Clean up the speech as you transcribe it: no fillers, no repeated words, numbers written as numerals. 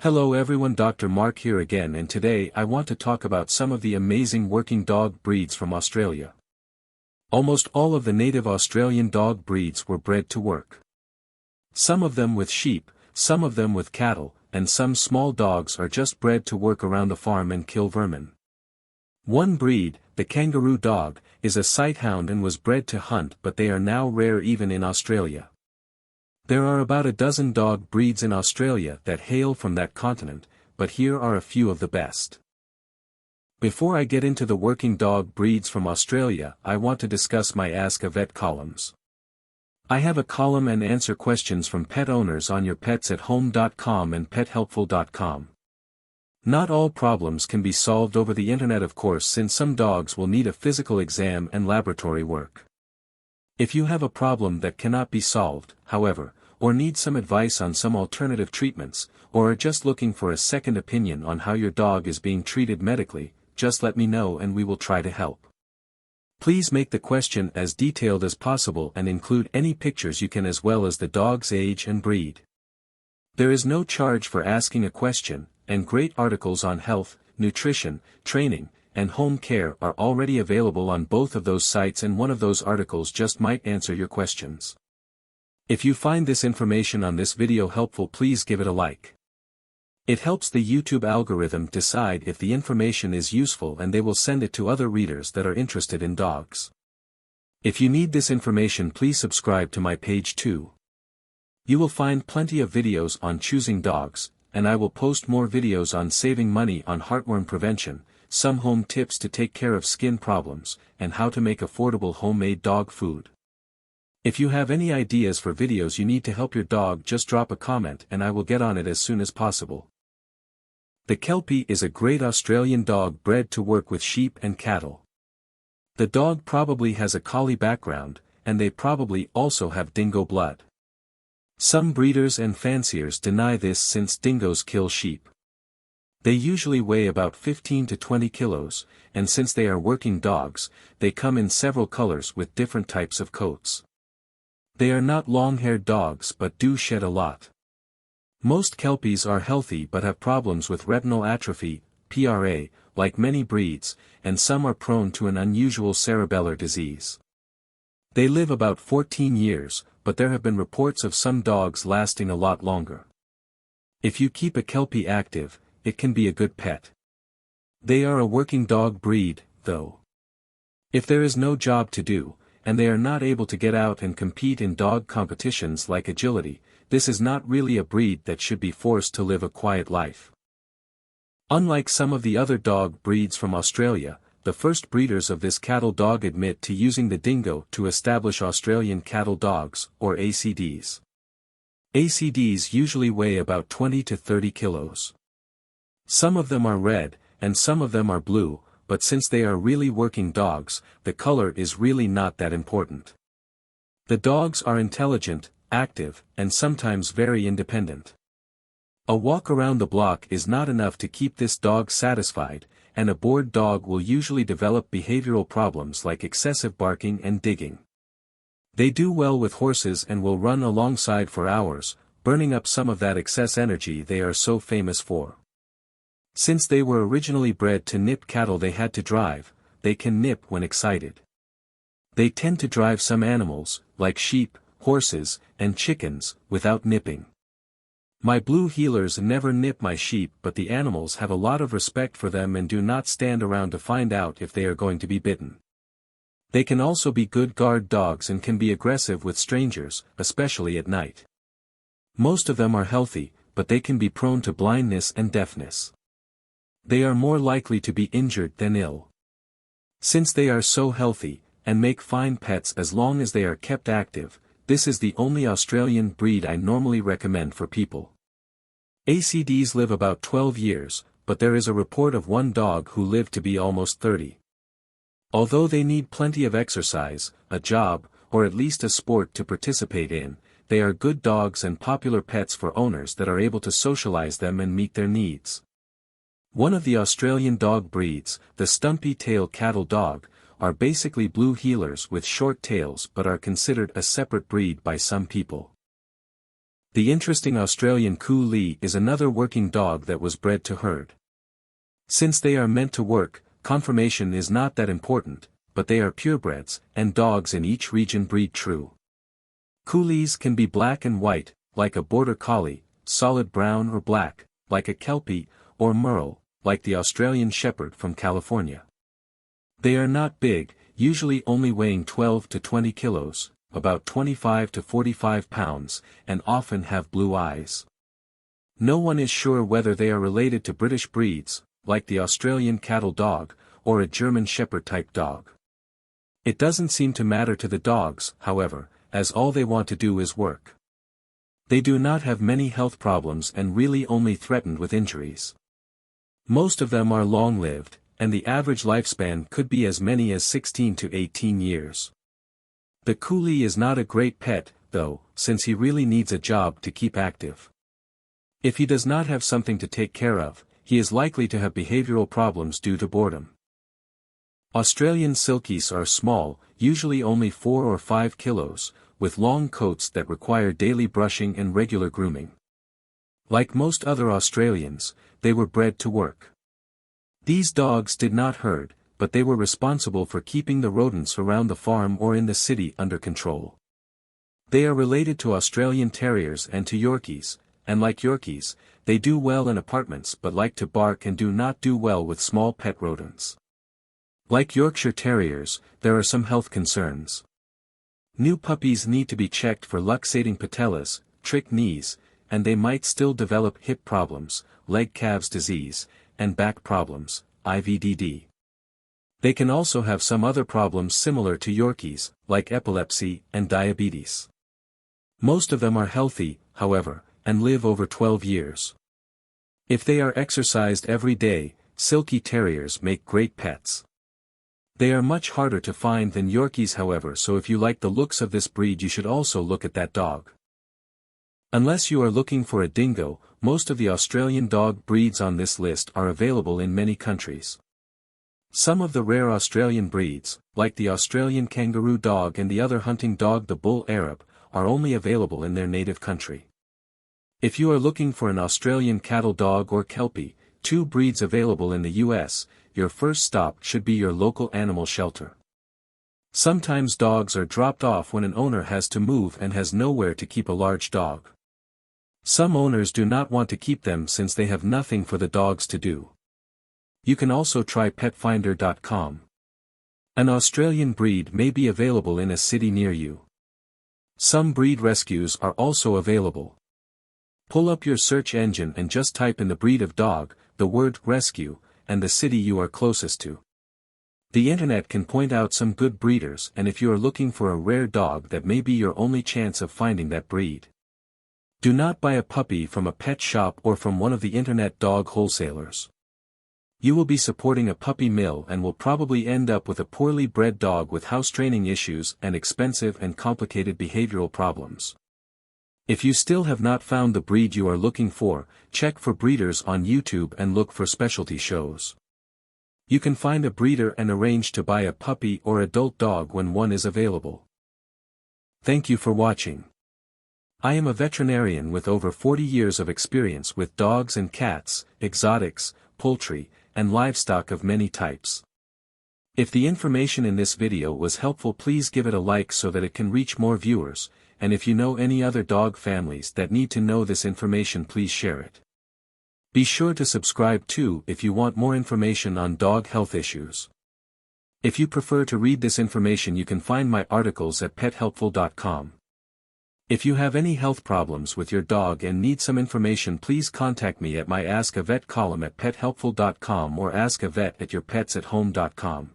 Hello everyone, Dr. Mark here again, and today I want to talk about some of the amazing working dog breeds from Australia. Almost all of the native Australian dog breeds were bred to work. Some of them with sheep, some of them with cattle, and some small dogs are just bred to work around the farm and kill vermin. One breed, the kangaroo dog, is a sighthound and was bred to hunt, but they are now rare even in Australia. There are about a dozen dog breeds in Australia that hail from that continent, but here are a few of the best. Before I get into the working dog breeds from Australia, I want to discuss my Ask a Vet columns. I have a column and answer questions from pet owners on yourpetsathome.com and pethelpful.com. Not all problems can be solved over the internet, of course, since some dogs will need a physical exam and laboratory work. If you have a problem that cannot be solved, however, or need some advice on some alternative treatments, or are just looking for a second opinion on how your dog is being treated medically, just let me know and we will try to help. Please make the question as detailed as possible and include any pictures you can, as well as the dog's age and breed. There is no charge for asking a question, and great articles on health, nutrition, training, and home care are already available on both of those sites, and one of those articles just might answer your questions. If you find this information on this video helpful, please give it a like. It helps the YouTube algorithm decide if the information is useful, and they will send it to other readers that are interested in dogs. If you need this information, please subscribe to my page too. You will find plenty of videos on choosing dogs, and I will post more videos on saving money on heartworm prevention, some home tips to take care of skin problems, and how to make affordable homemade dog food. If you have any ideas for videos you need to help your dog, just drop a comment and I will get on it as soon as possible. The Kelpie is a great Australian dog bred to work with sheep and cattle. The dog probably has a collie background, and they probably also have dingo blood. Some breeders and fanciers deny this since dingoes kill sheep. They usually weigh about 15 to 20 kilos, and since they are working dogs, they come in several colors with different types of coats. They are not long-haired dogs but do shed a lot. Most Kelpies are healthy but have problems with retinal atrophy, PRA, like many breeds, and some are prone to an unusual cerebellar disease. They live about 14 years, but there have been reports of some dogs lasting a lot longer. If you keep a Kelpie active, it can be a good pet. They are a working dog breed, though. If there is no job to do, and they are not able to get out and compete in dog competitions like agility, this is not really a breed that should be forced to live a quiet life. Unlike some of the other dog breeds from Australia, the first breeders of this cattle dog admit to using the dingo to establish Australian cattle dogs, or ACDs. ACDs usually weigh about 20 to 30 kilos. Some of them are red, and some of them are blue, but since they are really working dogs, the color is really not that important. The dogs are intelligent, active, and sometimes very independent. A walk around the block is not enough to keep this dog satisfied, and a bored dog will usually develop behavioral problems like excessive barking and digging. They do well with horses and will run alongside for hours, burning up some of that excess energy they are so famous for. Since they were originally bred to nip cattle they had to drive, they can nip when excited. They tend to drive some animals, like sheep, horses, and chickens, without nipping. My blue heelers never nip my sheep, but the animals have a lot of respect for them and do not stand around to find out if they are going to be bitten. They can also be good guard dogs and can be aggressive with strangers, especially at night. Most of them are healthy, but they can be prone to blindness and deafness. They are more likely to be injured than ill. Since they are so healthy, and make fine pets as long as they are kept active, this is the only Australian breed I normally recommend for people. ACDs live about 12 years, but there is a report of one dog who lived to be almost 30. Although they need plenty of exercise, a job, or at least a sport to participate in, they are good dogs and popular pets for owners that are able to socialize them and meet their needs. One of the Australian dog breeds, the stumpy tail cattle dog, are basically blue heelers with short tails but are considered a separate breed by some people. The interesting Australian Coolie is another working dog that was bred to herd. Since they are meant to work, conformation is not that important, but they are purebreds, and dogs in each region breed true. Coolies can be black and white, like a border collie, solid brown or black, like a Kelpie, or merle, like the Australian Shepherd from California. They are not big, usually only weighing 12 to 20 kilos, about 25 to 45 pounds, and often have blue eyes. No one is sure whether they are related to British breeds, like the Australian cattle dog, or a German Shepherd type dog. It doesn't seem to matter to the dogs, however, as all they want to do is work. They do not have many health problems and really only threatened with injuries. Most of them are long-lived, and the average lifespan could be as many as 16 to 18 years. The Coolie is not a great pet, though, since he really needs a job to keep active. If he does not have something to take care of, he is likely to have behavioral problems due to boredom. Australian Silkies are small, usually only 4 or 5 kilos, with long coats that require daily brushing and regular grooming. Like most other Australians, they were bred to work. These dogs did not herd, but they were responsible for keeping the rodents around the farm or in the city under control. They are related to Australian Terriers and to Yorkies, and like Yorkies, they do well in apartments but like to bark and do not do well with small pet rodents. Like Yorkshire Terriers, there are some health concerns. New puppies need to be checked for luxating patellas, trick knees, and they might still develop hip problems, leg calves disease, and back problems, IVDD. They can also have some other problems similar to Yorkies, like epilepsy and diabetes. Most of them are healthy, however, and live over 12 years. If they are exercised every day, Silky Terriers make great pets. They are much harder to find than Yorkies, however, so if you like the looks of this breed you should also look at that dog. Unless you are looking for a dingo, most of the Australian dog breeds on this list are available in many countries. Some of the rare Australian breeds, like the Australian kangaroo dog and the other hunting dog the bull Arab, are only available in their native country. If you are looking for an Australian cattle dog or Kelpie, 2 breeds available in the US, your first stop should be your local animal shelter. Sometimes dogs are dropped off when an owner has to move and has nowhere to keep a large dog. Some owners do not want to keep them since they have nothing for the dogs to do. You can also try petfinder.com. An Australian breed may be available in a city near you. Some breed rescues are also available. Pull up your search engine and just type in the breed of dog, the word rescue, and the city you are closest to. The internet can point out some good breeders, and if you are looking for a rare dog, that may be your only chance of finding that breed. Do not buy a puppy from a pet shop or from one of the internet dog wholesalers. You will be supporting a puppy mill and will probably end up with a poorly bred dog with house training issues and expensive and complicated behavioral problems. If you still have not found the breed you are looking for, check for breeders on YouTube and look for specialty shows. You can find a breeder and arrange to buy a puppy or adult dog when one is available. Thank you for watching. I am a veterinarian with over 40 years of experience with dogs and cats, exotics, poultry, and livestock of many types. If the information in this video was helpful, please give it a like so that it can reach more viewers, and if you know any other dog families that need to know this information, please share it. Be sure to subscribe too if you want more information on dog health issues. If you prefer to read this information, you can find my articles at pethelpful.com. If you have any health problems with your dog and need some information, please contact me at my Ask a Vet column at pethelpful.com or askavet@yourpetsathome.com.